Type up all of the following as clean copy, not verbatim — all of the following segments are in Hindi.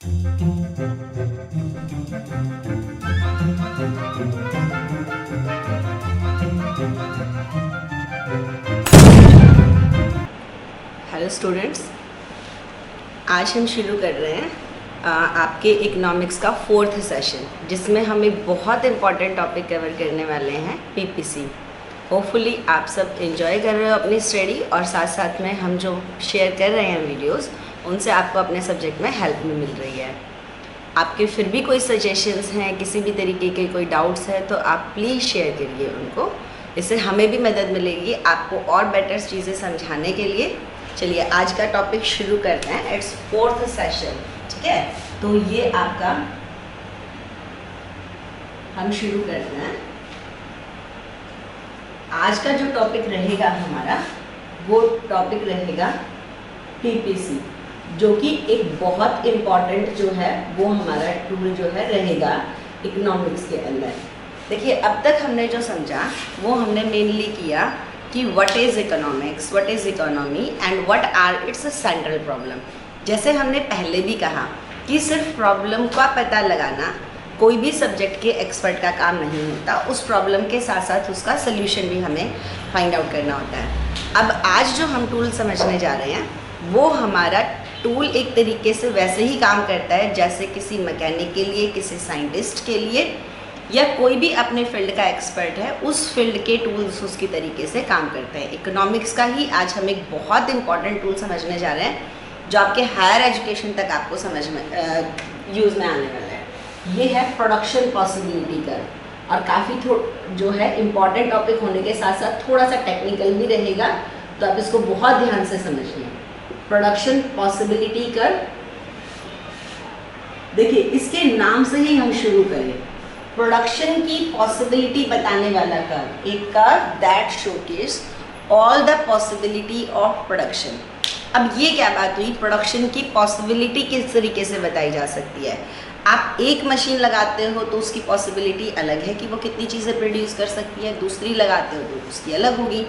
हेलो स्टूडेंट्स, आज हम शुरू कर रहे हैं आपके इकोनॉमिक्स का 4th सेशन, जिसमें हम एक बहुत इम्पॉर्टेंट टॉपिक कवर करने वाले हैं, पीपीसी। होपफुली आप सब एंजॉय कर रहे हो अपनी स्टडी, और साथ साथ में हम जो शेयर कर रहे हैं वीडियोस, उनसे आपको अपने सब्जेक्ट में हेल्प भी मिल रही है। आपके फिर भी कोई सजेशंस हैं, किसी भी तरीके के कोई डाउट्स हैं, तो आप प्लीज़ शेयर करिए उनको। इससे हमें भी मदद मिलेगी आपको और बेटर चीज़ें समझाने के लिए। चलिए आज का टॉपिक शुरू करते हैं। इट्स 4th सेशन, ठीक है। तो ये आपका हम शुरू करते हैं। आज का जो टॉपिक रहेगा हमारा, वो टॉपिक रहेगा पीपीसी, जो कि एक बहुत इम्पॉर्टेंट जो है वो हमारा टूल जो है रहेगा इकोनॉमिक्स के अंदर। देखिए, अब तक हमने जो समझा वो हमने मेनली किया कि what is economics, what is economy and what are its central problem. जैसे हमने पहले भी कहा कि सिर्फ प्रॉब्लम का पता लगाना कोई भी सब्जेक्ट के एक्सपर्ट का काम नहीं होता, उस प्रॉब्लम के साथ साथ उसका सल्यूशन भी हमें फाइंड आउट करना होता है। अब आज जो हम टूल समझने जा रहे हैं, वो हमारा टूल एक तरीके से वैसे ही काम करता है जैसे किसी मैकेनिक के लिए, किसी साइंटिस्ट के लिए, या कोई भी अपने फील्ड का एक्सपर्ट है, उस फील्ड के टूल्स उसकी तरीके से काम करते हैं। इकोनॉमिक्स का ही आज हम एक बहुत इंपॉर्टेंट टूल समझने जा रहे हैं, जो आपके हायर एजुकेशन तक आपको समझ में यूज़ में आने वाला है। ये है प्रोडक्शन पॉसिबिलिटी कर्व, और काफ़ी जो है इम्पॉर्टेंट टॉपिक होने के साथ साथ थोड़ा सा टेक्निकल भी रहेगा, तो आप इसको बहुत ध्यान से समझिए। प्रोडक्शन पॉसिबिलिटी कर्व, देखिए इसके नाम से ही हम शुरू करें। प्रोडक्शन की पॉसिबिलिटी बताने वाला कर्व, एक curve that showcase all the possibility of production. अब ये क्या बात हुई, प्रोडक्शन की पॉसिबिलिटी किस तरीके से बताई जा सकती है। आप एक मशीन लगाते हो तो उसकी पॉसिबिलिटी अलग है कि वो कितनी चीज़ें प्रोड्यूस कर सकती है, दूसरी लगाते हो तो उसकी अलग होगी।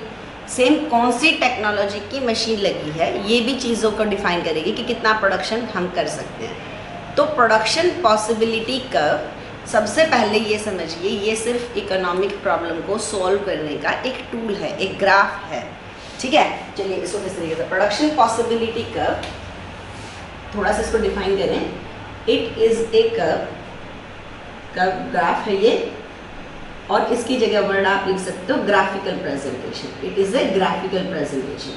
सेम कौन सी टेक्नोलॉजी की मशीन लगी है, ये भी चीज़ों को डिफाइन करेगी कि कितना प्रोडक्शन हम कर सकते हैं। तो प्रोडक्शन पॉसिबिलिटी कर्व, सबसे पहले ये समझिए, ये सिर्फ इकोनॉमिक प्रॉब्लम को सॉल्व करने का एक टूल है, एक ग्राफ है, ठीक है। चलिए इसको किस तरीके से, प्रोडक्शन पॉसिबिलिटी कर्व, थोड़ा सा इसको डिफाइन करें। It is a curve graph है ये, और इसकी जगह वर्ड आप लिख सकते हो graphical presentation. It is A graphical presentation.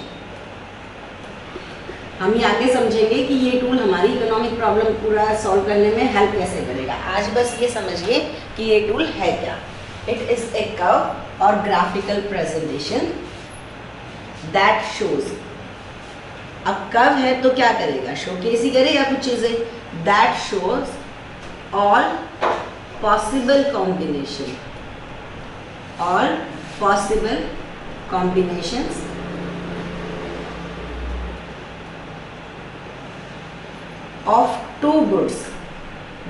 हम ये आगे समझेंगे कि ये टूल हमारी इकोनॉमिक प्रॉब्लम पूरा सॉल्व करने में हेल्प कैसे करेगा। आज बस ये समझिए कि ये टूल है क्या। इट इज ए कर्व और ग्राफिकल प्रेजेंटेशन दैट शोज। अब कर्व है तो क्या करेगा, शोकेस ही करेगा कुछ चीजें। That shows all possible combination, all possible combinations of two goods.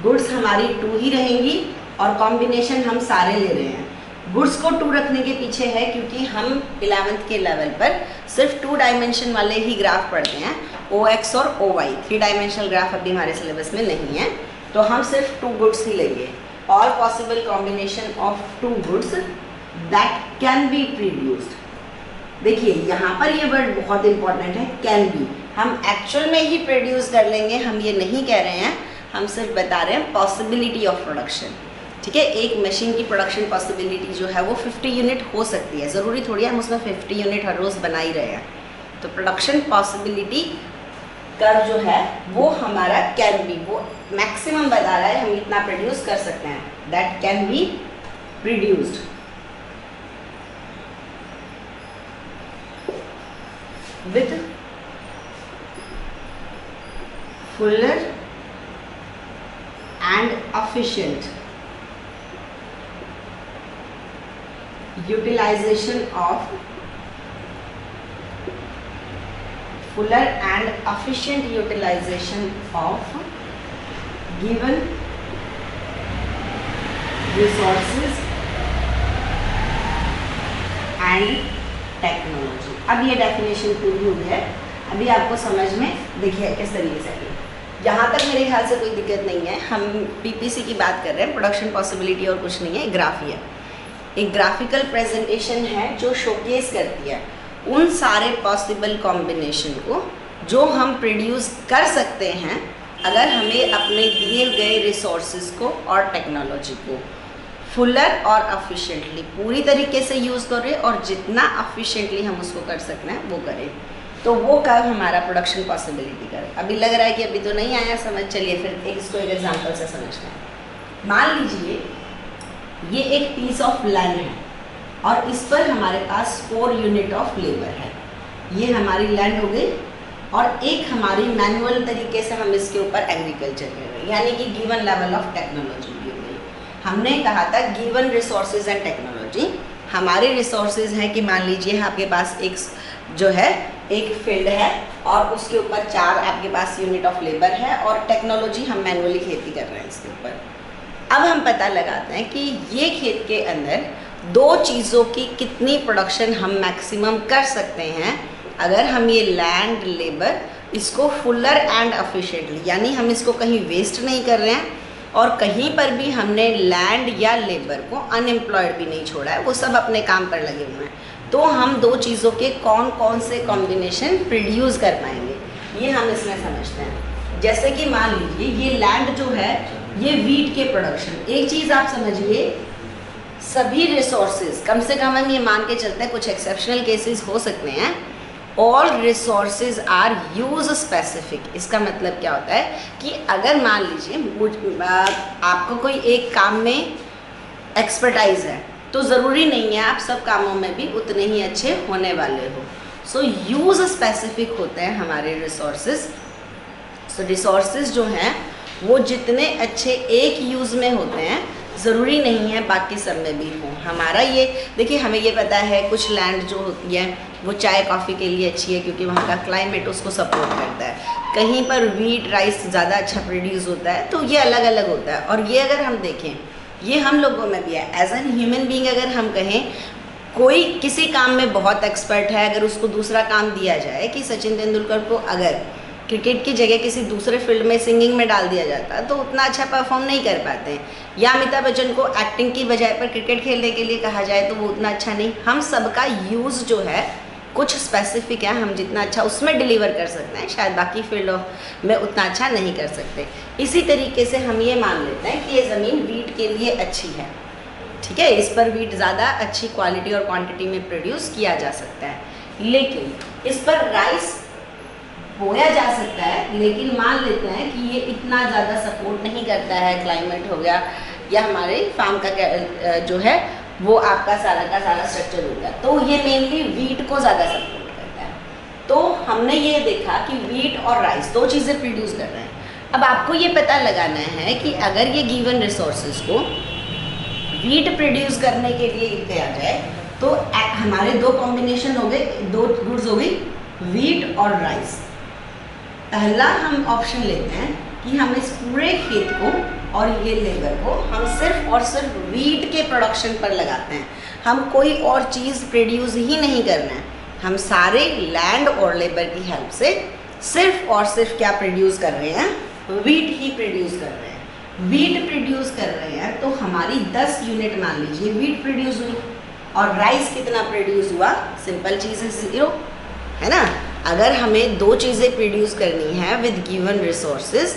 Goods हमारी टू ही रहेंगी और कॉम्बिनेशन हम सारे ले रहे हैं। गुड्स को टू रखने के पीछे है क्योंकि हम 11th के लेवल पर सिर्फ 2 डायमेंशन वाले ही ग्राफ पढ़ते हैं, OX और OY। 3 डायमेंशनल ग्राफ अभी हमारे सिलेबस में नहीं है, तो हम सिर्फ 2 गुड्स ही लेंगे। All possible combination of 2 goods that can be produced. देखिए यहाँ पर ये वर्ड बहुत इंपॉर्टेंट है, कैन बी। हम एक्चुअल में ही प्रोड्यूस कर लेंगे, हम ये नहीं कह रहे हैं, हम सिर्फ बता रहे हैं पॉसिबिलिटी ऑफ प्रोडक्शन, ठीक है। एक मशीन की प्रोडक्शन पॉसिबिलिटी जो है वो 50 यूनिट हो सकती है, ज़रूरी थोड़ी हम उसमें 50 यूनिट हर रोज़ बना ही रहे हैं। तो प्रोडक्शन पॉसिबिलिटी कर्व जो है वो हमारा कैन बी, वो मैक्सिमम बता रहा है हम इतना प्रोड्यूस कर सकते हैं, that can be produced with fuller and efficient utilization of given resources and technology। अब ये डेफिनेशन पूरी हुई है, अभी आपको समझ में देखिए किस तरीके से। यहाँ तक मेरे ख्याल से कोई दिक्कत नहीं है। हम पीपीसी की बात कर रहे हैं, प्रोडक्शन पॉसिबिलिटी और कुछ नहीं है, एक ग्राफ ही है, एक ग्राफिकल प्रेजेंटेशन है जो शोकेस करती है उन सारे पॉसिबल कॉम्बिनेशन को जो हम प्रोड्यूस कर सकते हैं अगर हमें अपने दिए गए रिसोर्सेज को और टेक्नोलॉजी को फुलर और एफिशिएंटली पूरी तरीके से यूज़ करें और जितना एफिशिएंटली हम उसको कर सकते हैं वो करें। तो वो कब हमारा प्रोडक्शन पॉसिबिलिटी करें। अभी लग रहा है कि अभी तो नहीं आया समझ, चलिए फिर इसको एक एग्जांपल से समझते हैं। मान लीजिए ये एक पीस ऑफ लैंड है और इस पर हमारे पास 4 यूनिट ऑफ लेबर है। ये हमारी लैंड हो गई और एक हमारी मैनुअल तरीके से हम इसके ऊपर एग्रीकल्चर कर रहे हैं, यानी कि गिवन लेवल ऑफ टेक्नोलॉजी भी हो गई। हमने कहा था गिवन रिसोर्सेज एंड टेक्नोलॉजी। हमारे रिसोर्सेज हैं कि मान लीजिए आपके पास एक जो है एक फील्ड है और उसके ऊपर 4 आपके पास यूनिट ऑफ लेबर है और टेक्नोलॉजी हम मैनुअली खेती कर रहे हैं इसके ऊपर। अब हम पता लगाते हैं कि ये खेत के अंदर 2 चीज़ों की कितनी प्रोडक्शन हम मैक्सिमम कर सकते हैं अगर हम ये लैंड लेबर इसको फुलर एंड एफिशिएंटली, यानी हम इसको कहीं वेस्ट नहीं कर रहे हैं और कहीं पर भी हमने लैंड या लेबर को अनएम्प्लॉयड भी नहीं छोड़ा है, वो सब अपने काम पर लगे हुए हैं। तो हम 2 चीज़ों के कौन कौन से कॉम्बिनेशन प्रोड्यूस कर पाएंगे ये हम इसमें समझते हैं। जैसे कि मान लीजिए ये लैंड जो है ये वीट के प्रोडक्शन, एक चीज़ आप समझिए, सभी रिसोर्सेज कम से कम हम ये मान के चलते हैं, कुछ एक्सेप्शनल केसेस हो सकते हैं, all resources are use specific. इसका मतलब क्या होता है कि अगर मान लीजिए आपको कोई एक काम में एक्सपर्टाइज है तो ज़रूरी नहीं है आप सब कामों में भी उतने ही अच्छे होने वाले हो। सो यूज़ स्पेसिफिक होते हैं हमारे रिसोर्सेज। सो रिसोर्सेज जो हैं वो जितने अच्छे एक यूज़ में होते हैं ज़रूरी नहीं है बाकी सब में भी हो। हमारा ये देखिए, हमें ये पता है कुछ लैंड जो होती है वो चाय कॉफ़ी के लिए अच्छी है क्योंकि वहाँ का क्लाइमेट उसको सपोर्ट करता है, कहीं पर वीट राइस ज़्यादा अच्छा प्रोड्यूस होता है, तो ये अलग अलग होता है। और ये अगर हम देखें ये हम लोगों में भी है। एज एन ह्यूमन बीइंग अगर हम कहें कोई किसी काम में बहुत एक्सपर्ट है, अगर उसको दूसरा काम दिया जाए कि सचिन तेंदुलकर को अगर क्रिकेट की जगह किसी दूसरे फील्ड में सिंगिंग में डाल दिया जाता तो उतना अच्छा परफॉर्म नहीं कर पाते हैं, या अमिताभ बच्चन को एक्टिंग की बजाय पर क्रिकेट खेलने के लिए कहा जाए तो वो उतना अच्छा नहीं। हम सबका यूज़ जो है कुछ स्पेसिफिक है, हम जितना अच्छा उसमें डिलीवर कर सकते हैं शायद बाकी फील्ड में उतना अच्छा नहीं कर सकते। इसी तरीके से हम ये मान लेते हैं कि ये ज़मीन वीट के लिए अच्छी है, ठीक है, इस पर वीट ज़्यादा अच्छी क्वालिटी और क्वांटिटी में प्रोड्यूस किया जा सकता है, लेकिन इस पर राइस बोया जा सकता है, लेकिन मान लेते हैं कि ये इतना ज़्यादा सपोर्ट नहीं करता है, क्लाइमेट हो गया या हमारे फार्म का जो है वो आपका सारा स्ट्रक्चर हो गया, तो ये मेनली वीट को ज़्यादा सपोर्ट करता है। तो हमने ये देखा कि वीट और राइस 2 चीज़ें प्रोड्यूस कर रहे हैं। अब आपको ये पता लगाना है कि अगर ये गिवन रिसोर्सेज को वीट प्रोड्यूस करने के लिए किया जाए तो हमारे 2 कॉम्बिनेशन हो गए, 2 गुड्स हो गई, वीट और राइस। पहला हम ऑप्शन लेते हैं कि हम इस पूरे खेत को और ये लेबर को हम सिर्फ और सिर्फ वीट के प्रोडक्शन पर लगाते हैं, हम कोई और चीज़ प्रोड्यूस ही नहीं करना है, हम सारे लैंड और लेबर की हेल्प से सिर्फ और सिर्फ क्या प्रोड्यूस कर रहे हैं, वीट ही प्रोड्यूस कर रहे हैं। वीट प्रोड्यूस कर रहे हैं तो हमारी 10 यूनिट मान लीजिए वीट प्रोड्यूस हुई और राइस कितना प्रोड्यूस हुआ, सिंपल चीज़ है 0, है ना। अगर हमें 2 चीज़ें प्रोड्यूस करनी है विद गिवन रिसोर्सेज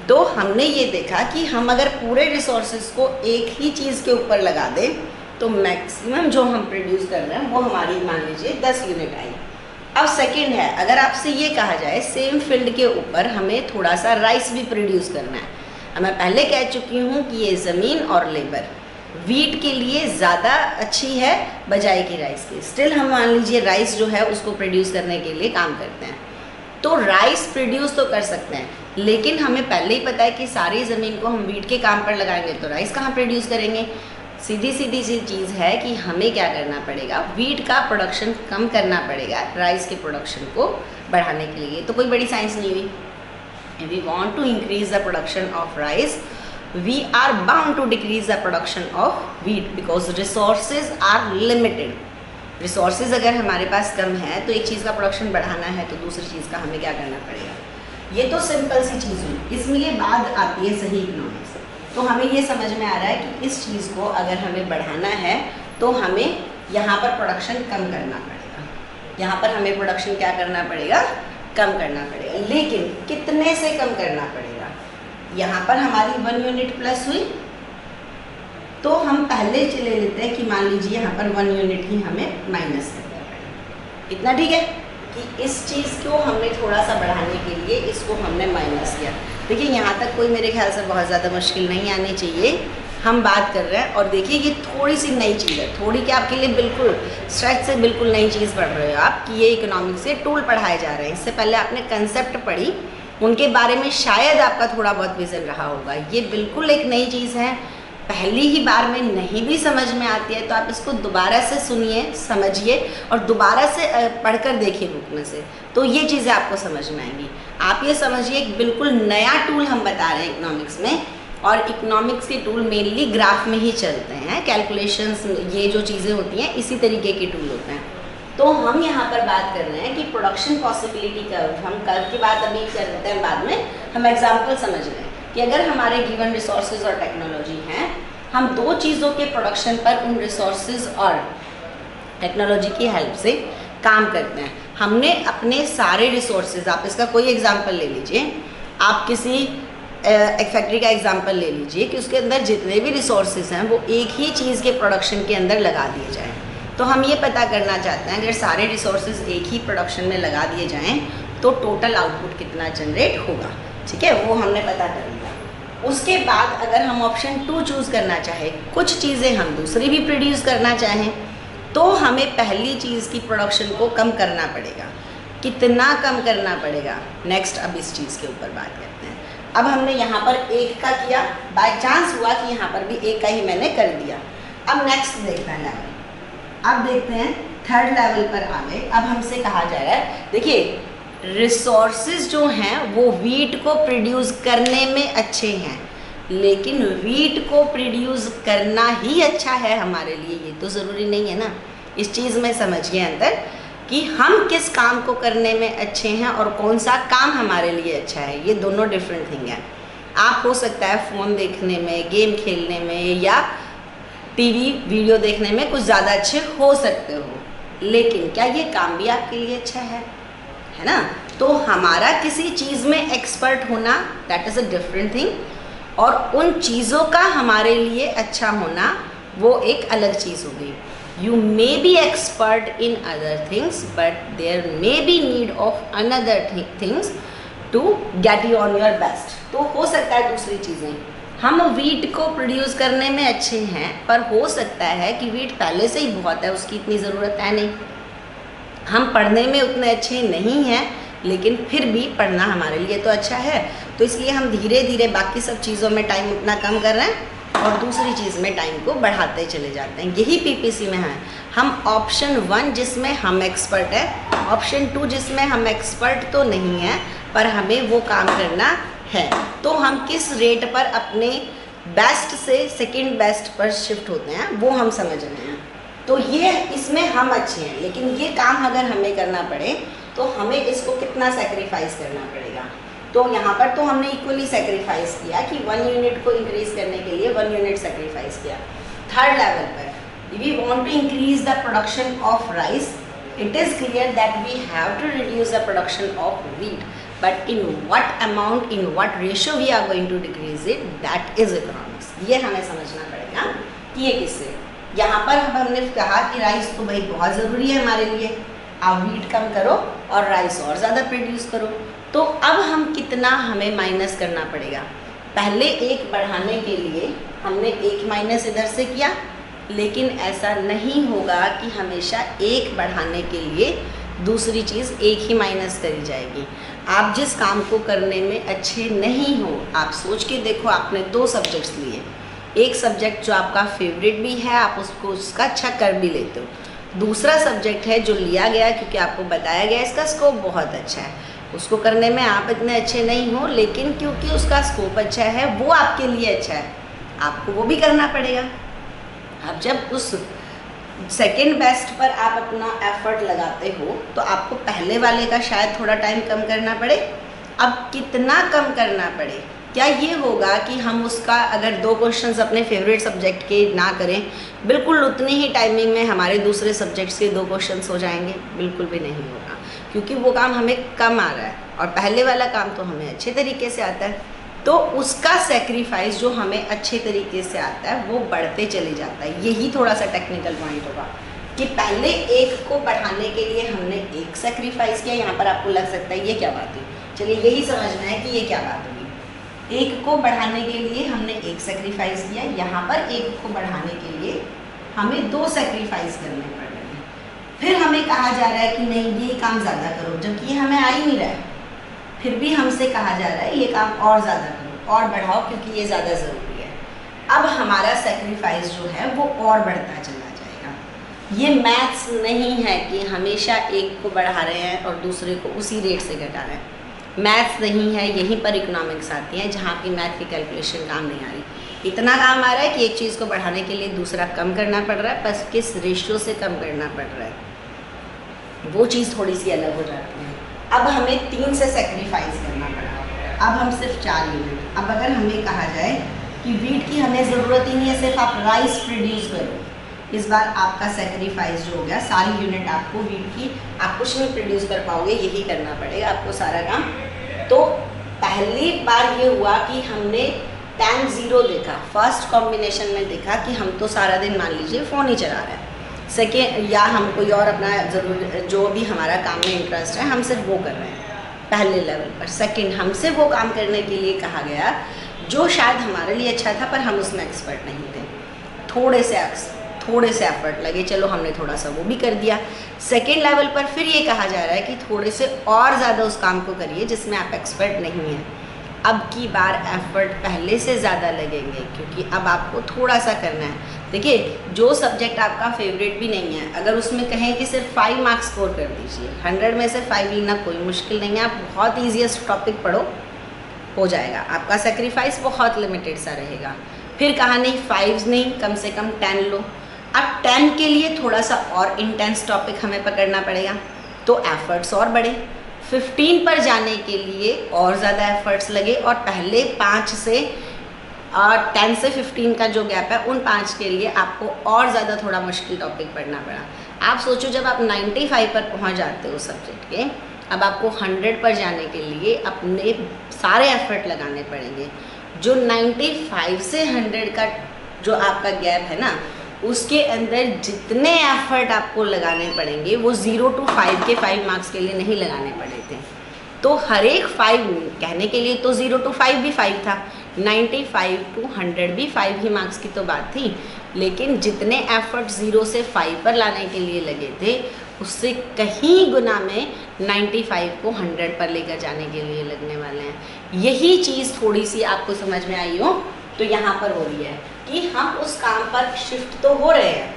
तो हमने ये देखा कि हम अगर पूरे रिसोर्सेज को एक ही चीज़ के ऊपर लगा दें तो मैक्सिमम जो हम प्रोड्यूस कर रहे हैं वो हमारी मान लीजिए 10 यूनिट आई। अब सेकंड है, अगर आपसे ये कहा जाए सेम फील्ड के ऊपर हमें थोड़ा सा राइस भी प्रोड्यूस करना है, मैं पहले कह चुकी हूँ कि ये ज़मीन और लेबर वीट के लिए ज़्यादा अच्छी है बजाय कि राइस की। स्टिल हम मान लीजिए राइस जो है उसको प्रोड्यूस करने के लिए काम करते हैं, तो राइस प्रोड्यूस तो कर सकते हैं, लेकिन हमें पहले ही पता है कि सारी ज़मीन को हम वीट के काम पर लगाएंगे तो राइस कहाँ प्रोड्यूस करेंगे। सीधी सी चीज़ है कि हमें क्या करना पड़ेगा, वीट का प्रोडक्शन कम करना पड़ेगा राइस के प्रोडक्शन को बढ़ाने के लिए। तो कोई बड़ी साइंस नहीं हुई। If we want to increase the production of rice, we are bound to decrease the production of wheat because resources are limited. Resources अगर हमारे पास कम है तो एक चीज़ का प्रोडक्शन बढ़ाना है तो दूसरी चीज़ का हमें क्या करना पड़ेगा, ये तो सिंपल सी चीज़ हुई। इसमें ये बात आती है सही इकोनॉमिक्स। तो हमें ये समझ में आ रहा है कि इस चीज़ को अगर हमें बढ़ाना है तो हमें यहाँ पर प्रोडक्शन कम करना पड़ेगा। यहाँ पर हमें प्रोडक्शन क्या करना पड़ेगा, कम करना पड़ेगा। लेकिन कितने से कम करना पड़ेगा? यहाँ पर हमारी 1 यूनिट प्लस हुई, तो हम पहले ले लेते हैं कि मान लीजिए यहाँ पर 1 यूनिट ही हमें माइनस करना पड़ेगा। इतना ठीक है कि इस चीज़ को हमने थोड़ा सा बढ़ाने के लिए इसको हमने माइनस किया। देखिए यहाँ तक कोई मेरे ख्याल से बहुत ज़्यादा मुश्किल नहीं आनी चाहिए। हम बात कर रहे हैं और देखिए ये थोड़ी सी नई चीज़ है, थोड़ी क्या आपके लिए बिल्कुल स्ट्रेच से बिल्कुल नई चीज़ पढ़ रहे हो आप कि ये इकोनॉमिक्स से टूल पढ़ाए जा रहे हैं। इससे पहले आपने कंसेप्ट पढ़ी, उनके बारे में शायद आपका थोड़ा बहुत विजन रहा होगा। ये बिल्कुल एक नई चीज़ है, पहली ही बार में नहीं भी समझ में आती है तो आप इसको दोबारा से सुनिए, समझिए और दोबारा से पढ़कर देखिए बुक में से, तो ये चीज़ें आपको समझ में आएंगी। आप ये समझिए एक बिल्कुल नया टूल हम बता रहे हैं इकोनॉमिक्स में, और इकोनॉमिक्स के टूल मेनली ग्राफ में ही चलते हैं। कैलकुलेशंस, ये जो चीज़ें होती हैं इसी तरीके के टूल होते हैं। तो हम यहाँ पर बात कर रहे हैं कि प्रोडक्शन पॉसिबिलिटी कर्व, हम कर्व की बात अभी कर लेते हैं, बाद में हम एग्जाम्पल समझ रहे हैं कि अगर हमारे गिवन रिसोर्सेज और टेक्नोलॉजी हैं, हम दो चीज़ों के प्रोडक्शन पर उन रिसोर्सेज और टेक्नोलॉजी की हेल्प से काम करते हैं। हमने अपने सारे रिसोर्सेज, आप इसका कोई एग्जांपल ले लीजिए, आप किसी एक फैक्ट्री का एग्जांपल ले लीजिए कि उसके अंदर जितने भी रिसोर्सेज हैं वो एक ही चीज़ के प्रोडक्शन के अंदर लगा दिए जाएँ। तो हम ये पता करना चाहते हैं अगर सारे रिसोर्सेज एक ही प्रोडक्शन में लगा दिए जाएँ तो टोटल आउटपुट कितना जनरेट होगा। ठीक है, वो हमने पता कर लिया। उसके बाद अगर हम ऑप्शन 2 चूज़ करना चाहें, कुछ चीज़ें हम दूसरी भी प्रोड्यूस करना चाहें, तो हमें पहली चीज़ की प्रोडक्शन को कम करना पड़ेगा। कितना कम करना पड़ेगा, नेक्स्ट अब इस चीज़ के ऊपर बात करते हैं। अब हमने यहाँ पर 1 का किया, बाय चांस हुआ कि यहाँ पर भी 1 का ही मैंने कर दिया। अब नेक्स्ट देखना है लेवल, अब देखते हैं 3rd लेवल पर आ गए। अब हमसे कहा जा रहा है, देखिए रिसोर्सेज जो हैं वो वीट को प्रोड्यूस करने में अच्छे हैं, लेकिन वीट को प्रोड्यूस करना ही अच्छा है हमारे लिए, ये तो ज़रूरी नहीं है ना। इस चीज़ में समझिए अंदर कि हम किस काम को करने में अच्छे हैं और कौन सा काम हमारे लिए अच्छा है, ये दोनों डिफरेंट थिंग हैं। आप हो सकता है फ़ोन देखने में, गेम खेलने में या टीवी वीडियो देखने में कुछ ज़्यादा अच्छे हो सकते हो, लेकिन क्या ये काम भी आपके लिए अच्छा है ना। तो हमारा किसी चीज़ में एक्सपर्ट होना that is a different thing, और उन चीज़ों का हमारे लिए अच्छा होना वो एक अलग चीज़ हो गई। You may be expert in other things but there may be need of another things to get you on your best. तो हो सकता है दूसरी चीज़ें, हम वीट को प्रोड्यूस करने में अच्छे हैं, पर हो सकता है कि वीट पहले से ही बहुत है, उसकी इतनी ज़रूरत है नहीं। हम पढ़ने में उतने अच्छे नहीं हैं, लेकिन फिर भी पढ़ना हमारे लिए तो अच्छा है, तो इसलिए हम धीरे धीरे बाकी सब चीज़ों में टाइम उतना कम कर रहे हैं और दूसरी चीज़ में टाइम को बढ़ाते चले जाते हैं। यही पीपीसी में है। हम ऑप्शन 1 जिसमें हम एक्सपर्ट है, ऑप्शन 2 जिसमें हम एक्सपर्ट तो नहीं हैं पर हमें वो काम करना है, तो हम किस रेट पर अपने बेस्ट से सेकंड बेस्ट पर शिफ्ट होते हैं वो हम समझ रहे हैं। तो ये इसमें हम अच्छे हैं, लेकिन ये काम अगर हमें करना पड़े तो हमें इसको कितना सेक्रीफाइस करना पड़ेगा। तो यहाँ पर तो हमने इक्वली सेक्रीफाइस किया कि 1 यूनिट को इंक्रीज करने के लिए 1 यूनिट सेक्रीफाइस किया। 3rd लेवल पर we want to increase the production of rice, it is clear that we have to reduce the production of wheat, but in what amount, in what ratio we are going to decrease it, that is economics. ये हमें समझना पड़ेगा कि ये किससे। यहाँ पर हमने कहा कि राइस तो भाई बहुत ज़रूरी है हमारे लिए, आप व्हीट कम करो और राइस और ज़्यादा प्रोड्यूस करो। तो अब हम कितना हमें माइनस करना पड़ेगा। पहले 1 बढ़ाने के लिए हमने 1 माइनस इधर से किया, लेकिन ऐसा नहीं होगा कि हमेशा 1 बढ़ाने के लिए दूसरी चीज़ 1 ही माइनस करी जाएगी। आप जिस काम को करने में अच्छे नहीं हो, आप सोच के देखो, आपने 2 सब्जेक्ट्स लिए, एक सब्जेक्ट जो आपका फेवरेट भी है, आप उसको उसका अच्छा कर भी लेते हो, दूसरा सब्जेक्ट है जो लिया गया क्योंकि आपको बताया गया इसका स्कोप बहुत अच्छा है, उसको करने में आप इतने अच्छे नहीं हो, लेकिन क्योंकि उसका स्कोप अच्छा है वो आपके लिए अच्छा है, आपको वो भी करना पड़ेगा। अब जब उस सेकेंड बेस्ट पर आप अपना एफर्ट लगाते हो तो आपको पहले वाले का शायद थोड़ा टाइम कम करना पड़े, अब कितना कम करना पड़े, क्या ये होगा कि हम उसका अगर 2 क्वेश्चंस अपने फेवरेट सब्जेक्ट के ना करें, बिल्कुल उतनी ही टाइमिंग में हमारे दूसरे सब्जेक्ट्स के 2 क्वेश्चंस हो जाएंगे? बिल्कुल भी नहीं होगा, क्योंकि वो काम हमें कम आ रहा है और पहले वाला काम तो हमें अच्छे तरीके से आता है। तो उसका सेक्रीफाइस जो हमें अच्छे तरीके से आता है वो बढ़ते चले जाता है। यही थोड़ा सा टेक्निकल पॉइंट होगा कि पहले एक को बढ़ाने के लिए हमने एक सेक्रीफाइस किया। यहाँ पर आपको लग सकता है ये क्या बात है, चलिए यही समझना है कि ये क्या बात होगी। एक को बढ़ाने के लिए हमने एक सेक्रीफाइस किया, यहाँ पर एक को बढ़ाने के लिए हमें 2 सेक्रीफाइस करने पड़ रहे हैं। फिर हमें कहा जा रहा है कि नहीं ये काम ज़्यादा करो, जबकि हमें आ ही नहीं रहा है, फिर भी हमसे कहा जा रहा है ये काम और ज़्यादा करो और बढ़ाओ क्योंकि ये ज़्यादा ज़रूरी है। अब हमारा सेक्रीफाइस जो है वो और बढ़ता चला जाएगा। ये मैथ्स नहीं है कि हमेशा एक को बढ़ा रहे हैं और दूसरे को उसी रेट से घटा रहे हैं। मैथ्स नहीं है, यहीं पर इकोनॉमिक्स आती है जहाँ की मैथ की कैलकुलेशन काम नहीं आ रही। इतना काम आ रहा है कि एक चीज़ को बढ़ाने के लिए दूसरा कम करना पड़ रहा है, बस किस रेशियो से कम करना पड़ रहा है, वो चीज़ थोड़ी सी अलग हो जाती है। अब हमें 3 से सेक्रीफाइस करना पड़ा, अब हम सिर्फ 4 यूनिट। अब अगर हमें कहा जाए कि वीट की हमें ज़रूरत ही नहीं है, सिर्फ आप राइस प्रोड्यूस करो, इस बार आपका सेक्रीफाइस जो हो गया, सारी यूनिट आपको वीट की आप कुछ नहीं प्रोड्यूस कर पाओगे, यही करना पड़ेगा आपको सारा काम। तो पहली बार ये हुआ कि हमने tan 0 देखा, फर्स्ट कॉम्बिनेशन में देखा कि हम तो सारा दिन मान लीजिए फ़ोन ही चला रहे हैं। सेकेंड, या हम कोई और अपना ज़रूर जो भी हमारा काम में इंटरेस्ट है हम सिर्फ वो कर रहे हैं पहले लेवल पर। सेकेंड, हमसे वो काम करने के लिए कहा गया जो शायद हमारे लिए अच्छा था पर हम उसमें एक्सपर्ट नहीं थे, थोड़े से एफर्ट लगे, चलो हमने थोड़ा सा वो भी कर दिया। सेकेंड लेवल पर फिर ये कहा जा रहा है कि थोड़े से और ज़्यादा उस काम को करिए जिसमें आप एक्सपर्ट नहीं हैं। अब की बार एफर्ट पहले से ज़्यादा लगेंगे क्योंकि अब आपको थोड़ा सा करना है। देखिए, जो सब्जेक्ट आपका फेवरेट भी नहीं है, अगर उसमें कहें कि सिर्फ 5 मार्क्स स्कोर कर दीजिए, 100 में से 5 लेना कोई मुश्किल नहीं है, आप बहुत ईजीएस्ट टॉपिक पढ़ो, हो जाएगा। आपका सेक्रीफाइस बहुत लिमिटेड सा रहेगा। फिर कहा नहीं 5 नहीं, कम से कम 10 लो। अब 10 के लिए थोड़ा सा और इंटेंस टॉपिक हमें पकड़ना पड़ेगा, तो एफर्ट्स और बढ़े। 15 पर जाने के लिए और ज़्यादा एफर्ट्स लगे और पहले 5 से 10 से 15 का जो गैप है उन 5 के लिए आपको और ज़्यादा थोड़ा मुश्किल टॉपिक पढ़ना पड़ा। आप सोचो जब आप 95 पर पहुंच जाते हो सब्जेक्ट के, अब आपको 100 पर जाने के लिए अपने सारे एफर्ट लगाने पड़ेंगे। जो 95 से 100 का जो आपका गैप है ना, उसके अंदर जितने एफर्ट आपको लगाने पड़ेंगे वो 0 to 5 के 5 मार्क्स के लिए नहीं लगाने पड़े थे। तो हर एक 5 कहने के लिए तो 0 to 5 भी 5 था, 95 to 100 भी 5 ही मार्क्स की तो बात थी, लेकिन जितने एफर्ट 0 से 5 पर लाने के लिए लगे थे उससे कहीं गुना में 95 को 100 पर लेकर जाने के लिए लगने वाले हैं। यही चीज़ थोड़ी सी आपको समझ में आई हो तो यहाँ पर हो रही है कि हम उस काम पर शिफ्ट तो हो रहे हैं,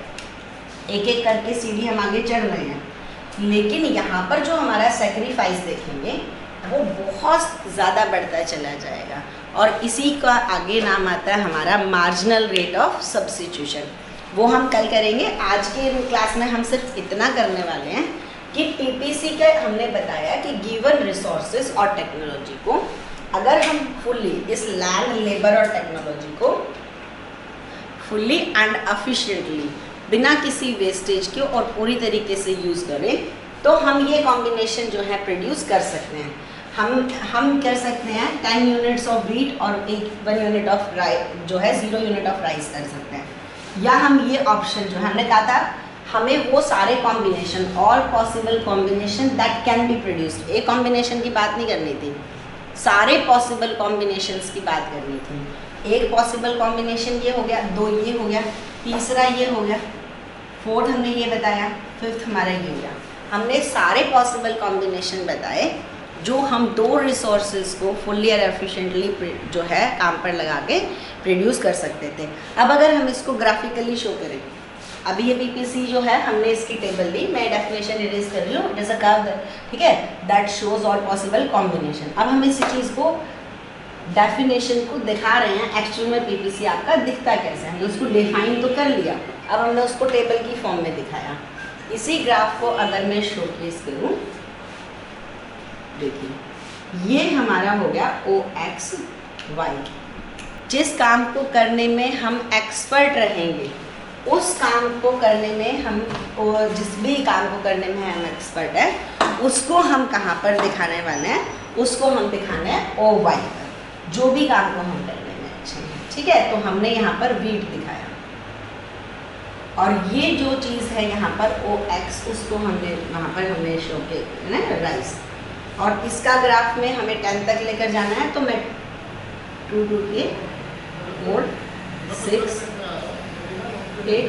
एक एक करके सीढ़ी हम आगे चढ़ रहे हैं, लेकिन यहाँ पर जो हमारा सेक्रीफाइस देखेंगे वो बहुत ज़्यादा बढ़ता चला जाएगा और इसी का आगे नाम आता है हमारा मार्जिनल रेट ऑफ सब्स्टिट्यूशन। वो हम कल करेंगे। आज के क्लास में हम सिर्फ इतना करने वाले हैं कि टीपीसी के हमने बताया कि गिवन रिसोर्सेज और टेक्नोलॉजी को अगर हम फुल्ली इस लैंड, लेबर और टेक्नोलॉजी को फुल्ली एंड एफिशिएंटली बिना किसी वेस्टेज के और पूरी तरीके से यूज़ करें तो हम ये कॉम्बिनेशन जो है प्रोड्यूस कर सकते हैं। हम कर सकते हैं 10 यूनिट्स ऑफ व्हीट और 1 यूनिट ऑफ राइस जो है 0 यूनिट ऑफ राइस कर सकते हैं, या हम ये ऑप्शन जो हमने कहा था हमें वो सारे combination, all possible combination that can be produced, एक कॉम्बिनेशन की बात नहीं करनी थी, सारे पॉसिबल कॉम्बिनेशंस की बात करनी थी। एक पॉसिबल कॉम्बिनेशन ये हो गया, 2 ये हो गया, तीसरा ये हो गया, 4th हमने ये बताया, 5th हमारा ये हो गया। हमने सारे पॉसिबल कॉम्बिनेशन बताए जो हम 2 रिसोर्सेज को फुल्ली और एफिशिएंटली जो है काम पर लगा के प्रोड्यूस कर सकते थे। अब अगर हम इसको ग्राफिकली शो करें, अभी ये पीपीसी जो है हमने इसकी टेबल ली, मैं डेफिनेशन इरेज कर रही हूँ जैसा कहा, ठीक है, that shows all possible combination. अब हम इस चीज़ को डेफिनेशन को दिखा रहे हैं एक्चुअल में पीपीसी आपका दिखता कैसे, हमने उसको डिफाइन तो कर लिया, अब हमने उसको टेबल की फॉर्म में दिखाया। इसी ग्राफ को अगर मैं शोकेस करूँ, देखिए ये हमारा हो गया OX Y। जिस काम को करने में हम एक्सपर्ट रहेंगे, उस काम को करने में हम, जिस भी काम को करने में हम एक्सपर्ट हैं, उसको हम कहाँ पर दिखाने वाले हैं, उसको हम दिखाने हैं OY पर, जो भी काम को हम करने में अच्छे हैं। ठीक है, तो हमने यहाँ पर वीट दिखाया, और ये जो चीज़ है यहाँ पर OX, उसको हमने वहाँ पर हमने शो के ना राइस। और इसका ग्राफ में हमें 10 तक लेकर जाना है, तो मैं 2 2 के 4 6 8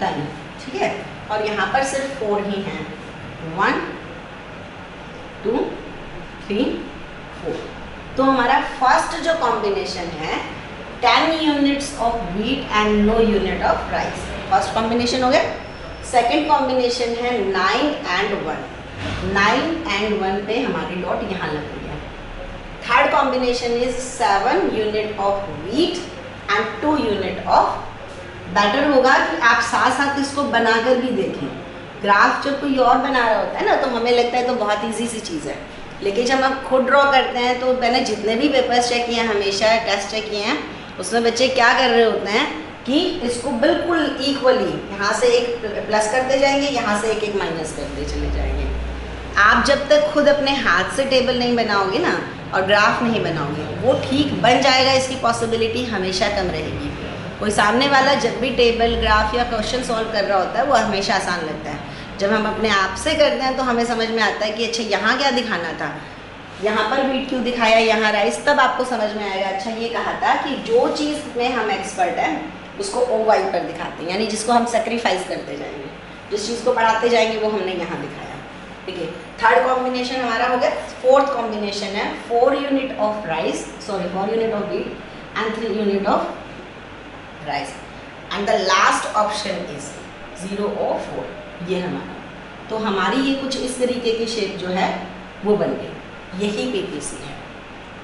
10, ठीक है। और यहाँ पर सिर्फ 4 ही हैं, 1 2 3 4। तो हमारा फर्स्ट जो कॉम्बिनेशन है 10 units of wheat and no unit of rice, first combination हो गया। सेकेंड कॉम्बिनेशन है 9 and 1, 9 and 1 पे हमारी डॉट यहाँ लग गई है। Third combination is 7 unit of wheat and 2 unit of. Better होगा कि आप साथ साथ इसको बनाकर भी देखें। ग्राफ जब कोई और बना रहा होता है ना, तो हमें लगता है तो बहुत ईजी सी चीज़ है, लेकिन जब हम खुद ड्रॉ करते हैं, तो मैंने जितने भी पेपर्स चेक किए हैं, हमेशा टेस्ट चेक किए हैं, उसमें बच्चे क्या कर रहे होते हैं कि इसको बिल्कुल इक्वली यहाँ से एक प्लस करते जाएंगे, यहाँ से एक एक माइनस करते चले जाएंगे। आप जब तक खुद अपने हाथ से टेबल नहीं बनाओगे ना, और ग्राफ नहीं बनाओगे, वो ठीक बन जाएगा, इसकी पॉसिबिलिटी हमेशा कम रहेगी। कोई सामने वाला जब भी टेबल, ग्राफ या क्वेश्चन सॉल्व कर रहा होता है, वो हमेशा आसान लगता है। जब हम अपने आप से करते हैं तो हमें समझ में आता है कि अच्छा यहाँ क्या दिखाना था, यहाँ पर वीट क्यों दिखाया, यहाँ राइस, तब आपको समझ में आएगा अच्छा ये कहा था कि जो चीज़ में हम एक्सपर्ट हैं उसको OY पर दिखाते हैं, यानी जिसको हम सेक्रीफाइस करते जाएंगे, जिस चीज़ को बढ़ाते जाएंगे, वो हमने यहाँ दिखाया। ठीक है, थर्ड कॉम्बिनेशन हमारा हो गया। फोर्थ कॉम्बिनेशन है 4 unit of rice, sorry 4 unit of wheat and 3 unit of rice, and the last option is 0 और 4। ये हमारा, तो हमारी ये कुछ इस तरीके की शेप जो है वो बन गई, यही PPC है।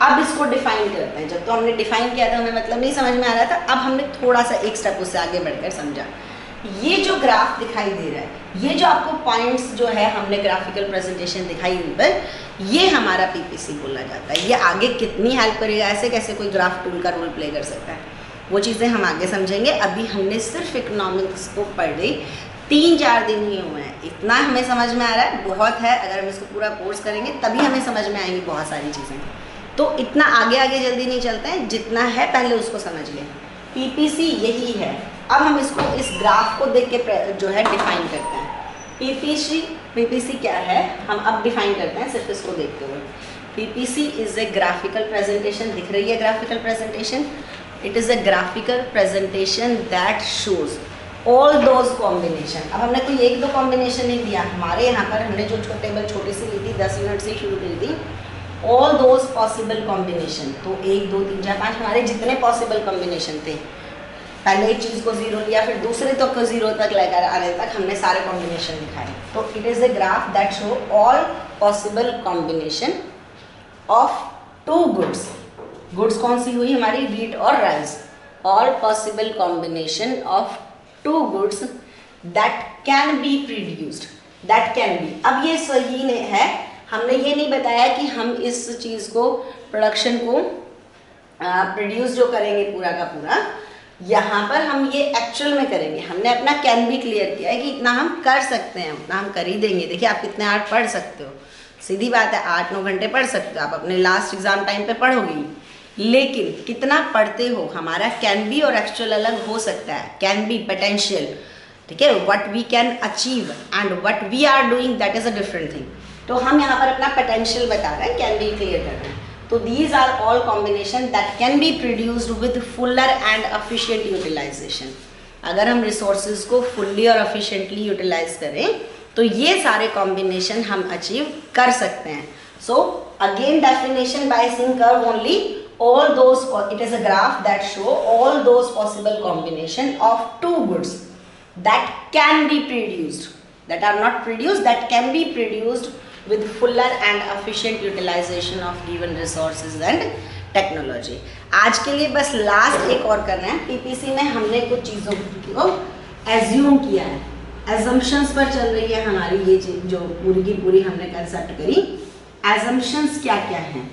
अब इसको डिफाइन करते हैं। जब तो हमने डिफाइन किया था हमें मतलब नहीं समझ में आ रहा था, अब हमने थोड़ा सा एक स्टेप उससे आगे बढ़कर समझा। ये जो ग्राफ दिखाई दे रहा है, ये जो आपको पॉइंट्स जो है हमने ग्राफिकल प्रेजेंटेशन दिखाई ऊपर, ये हमारा PPC बोला जाता है। ये आगे कितनी हेल्प करेगा, ऐसे कैसे कोई ग्राफ टूल का रोल प्ले कर सकता है, वो चीज़ें हम आगे समझेंगे। अभी हमने सिर्फ इकोनॉमिक्स को पढ़ रही 3-4 दिन ही हुए हैं, इतना हमें समझ में आ रहा है, बहुत है। अगर हम इसको पूरा कोर्स करेंगे तभी हमें समझ में आएंगी बहुत सारी चीज़ें। तो इतना आगे आगे जल्दी नहीं चलते हैं, जितना है पहले उसको समझ लें। PPC यही है। अब हम इसको इस ग्राफ को देख के जो है डिफाइन करते हैं। PPC क्या है हम अब डिफाइन करते हैं सिर्फ इसको देखते हुए। PPC is a graphical presentation, दिख रही है graphical presentation, it is a graphical presentation that shows all those combination. अब हमने कोई 1-2 कॉम्बिनेशन नहीं दिया, हमारे यहाँ पर हमने जो टेबल छोटी सी ली थी 10 यूनिट से शुरू की थी, ऑल दोज पॉसिबल कॉम्बिनेशन। तो 1 2 3 4 5 हमारे जितने पॉसिबल कॉम्बिनेशन थे, पहले एक चीज़ को 0 लिया, फिर दूसरे तक को 0 तक लेकर आने तक हमने सारे कॉम्बिनेशन दिखाए। तो it is a graph that show all possible combination of 2 goods. Goods कौन सी हुई हमारी, व्हीट और rice. All possible combination of 2 goods that can be produced, that can B. अब ये सही है, हमने ये नहीं बताया कि हम इस चीज़ को, प्रोडक्शन को प्रोड्यूस जो करेंगे पूरा का पूरा, यहाँ पर हम ये एक्चुअल में करेंगे। हमने अपना कैन भी क्लियर किया है कि इतना हम कर सकते हैं, उतना हम कर ही देंगे। देखिए आप कितने आर्ट पढ़ सकते हो, सीधी बात है, 8-9 घंटे पढ़ सकते हो आप, अपने लास्ट एग्जाम टाइम पे पढ़ोगी, लेकिन कितना पढ़ते हो, हमारा कैन बी और एक्चुअल अलग हो सकता है। कैन बी पोटेंशियल, ठीक है, what we can achieve and what we are doing that is a different thing. तो हम यहाँ पर अपना पोटेंशियल बता रहे हैं, कैन बी क्लियर कर रहे हैं। तो these are all combination that can be produced with fuller and efficient utilisation. अगर हम रिसोर्सेज को फुल्ली और एफिशिएंटली यूटिलाइज करें तो ये सारे कॉम्बिनेशन हम अचीव कर सकते हैं। So again definition by seeing curve only, all those, it is a graph that show all those possible combination of 2 goods that can be produced, that are not produced, that can be produced with fuller and efficient utilization of given resources and technology. आज के लिए बस लास्ट एक और करना है। PPC में हमने कुछ चीज़ों को एज्यूम किया है, एजम्पशंस पर चल रही है हमारी ये चीज, जो पूरी की पूरी हमने कंसेप्ट करी। एजम्पशंस क्या क्या हैं?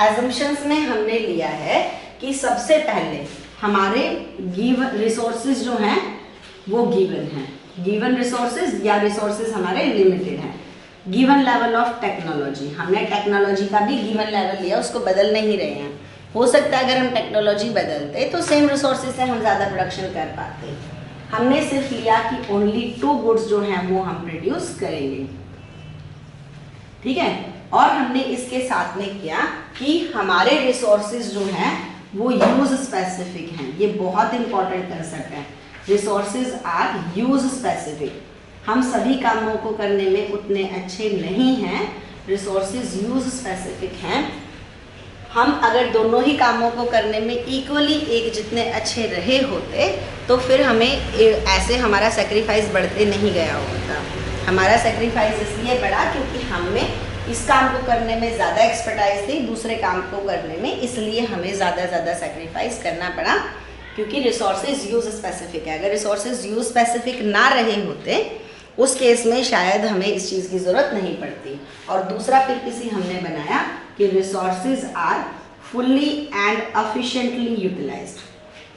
एजम्पशंस में हमने लिया है कि सबसे पहले हमारे गिवन रिसोर्सेज जो हैं वो गिवन हैं, गिवन रिसोर्सेज या रिसोर्सेज हमारे लिमिटेड हैं। गिवन लेवल ऑफ टेक्नोलॉजी, हमने टेक्नोलॉजी का भी गिवन लेवल लिया, उसको बदल नहीं रहे हैं। हो सकता है अगर हम टेक्नोलॉजी बदलते तो सेम रिसोर्सेज से हम ज़्यादा प्रोडक्शन कर पाते। हमने सिर्फ लिया कि ओनली 2 गुड्स जो हैं वो हम प्रोड्यूस करेंगे, ठीक है। और हमने इसके साथ में किया कि हमारे रिसोर्सेज जो हैं वो यूज स्पेसिफिक हैं। ये बहुत इंपॉर्टेंट कंसेप्ट है, रिसोर्सेज आर यूज स्पेसिफिक। हम सभी कामों को करने में उतने अच्छे नहीं हैं, रिसोर्सेज यूज स्पेसिफिक हैं। हम अगर दोनों ही कामों को करने में इक्वली एक जितने अच्छे रहे होते तो फिर हमें ऐसे हमारा सेक्रीफाइस बढ़ते नहीं गया होता। हमारा सेक्रीफाइस इसलिए बढ़ा क्योंकि हमें इस काम को करने में ज़्यादा एक्सपर्टाइज थी, दूसरे काम को करने में, इसलिए हमें ज़्यादा सेक्रीफाइस करना पड़ा क्योंकि रिसोर्सेज यूज स्पेसिफिक है। अगर रिसोर्सेज यूज स्पेसिफिक ना रहे होते उस केस में शायद हमें इस चीज़ की ज़रूरत नहीं पड़ती। और दूसरा पीपीसी हमने बनाया कि resources are fully and efficiently utilised,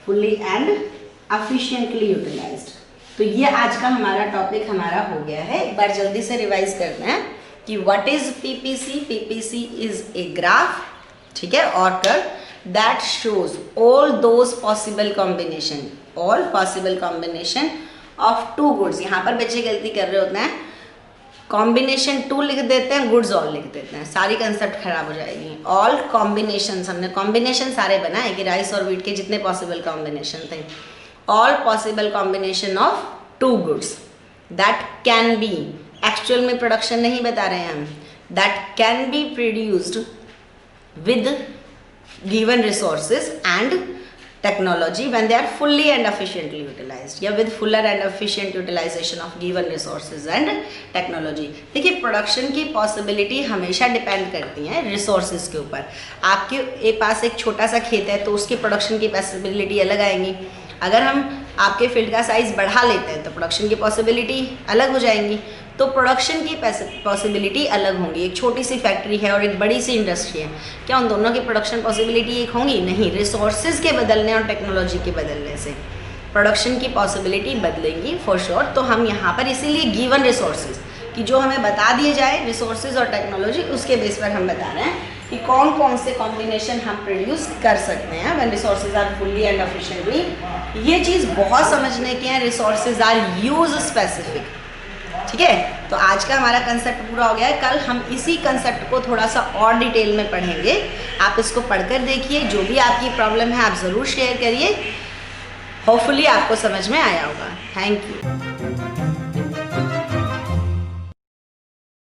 fully and efficiently utilised. तो ये आज का हमारा टॉपिक हमारा हो गया है। एक बार जल्दी से रिवाइज करते हैं कि what is PPC. PPC is a graph, ठीक है, और that shows all those possible combination, all possible combination of 2 goods. यहाँ पर बच्चे गलती कर रहे होते हैं, कॉम्बिनेशन 2 लिख देते हैं, गुड्स ऑल लिख देते हैं, सारी कंसेप्ट खराब हो जाएगी। ऑल कॉम्बिनेशन, हमने कॉम्बिनेशन सारे बनाए कि राइस और व्हीट के जितने पॉसिबल कॉम्बिनेशन थे। All possible combination of 2 goods that can B, actual में प्रोडक्शन नहीं बता रहे हैं हम, that can be produced with given resources and technology when they are fully and efficiently utilized, या with fuller and efficient utilization of given resources and technology। देखिए प्रोडक्शन की पॉसिबिलिटी हमेशा डिपेंड करती है रिसोर्सेज के ऊपर। आपके पास एक छोटा सा खेत है तो उसकी प्रोडक्शन की पॉसिबिलिटी अलग आएंगी। अगर हम आपके फील्ड का साइज बढ़ा लेते हैं तो प्रोडक्शन की पॉसिबिलिटी अलग हो जाएंगी, तो प्रोडक्शन की पॉसिबिलिटी अलग होंगी। एक छोटी सी फैक्ट्री है और एक बड़ी सी इंडस्ट्री है, क्या उन दोनों की प्रोडक्शन पॉसिबिलिटी एक होंगी? नहीं। रिसोर्सेज के बदलने और टेक्नोलॉजी के बदलने से प्रोडक्शन की पॉसिबिलिटी बदलेंगी फॉर श्योर। तो हम यहाँ पर इसीलिए गिवन रिसोर्सेज कि जो हमें बता दिए जाए रिसोर्सेज और टेक्नोलॉजी, उसके बेस पर हम बता रहे हैं कि कौन कौन से कॉम्बिनेशन हम प्रोड्यूस कर सकते हैं when resources are fully and efficiently. ये चीज़ बहुत समझने की है, रिसोर्सेज आर यूज स्पेसिफिक, ठीक है। तो आज का हमारा कंसेप्ट पूरा हो गया है। कल हम इसी कंसेप्ट को थोड़ा सा और डिटेल में पढ़ेंगे। आप इसको पढ़कर देखिए, जो भी आपकी प्रॉब्लम है आप ज़रूर शेयर करिए, होपफुली आपको समझ में आया होगा। Thank you.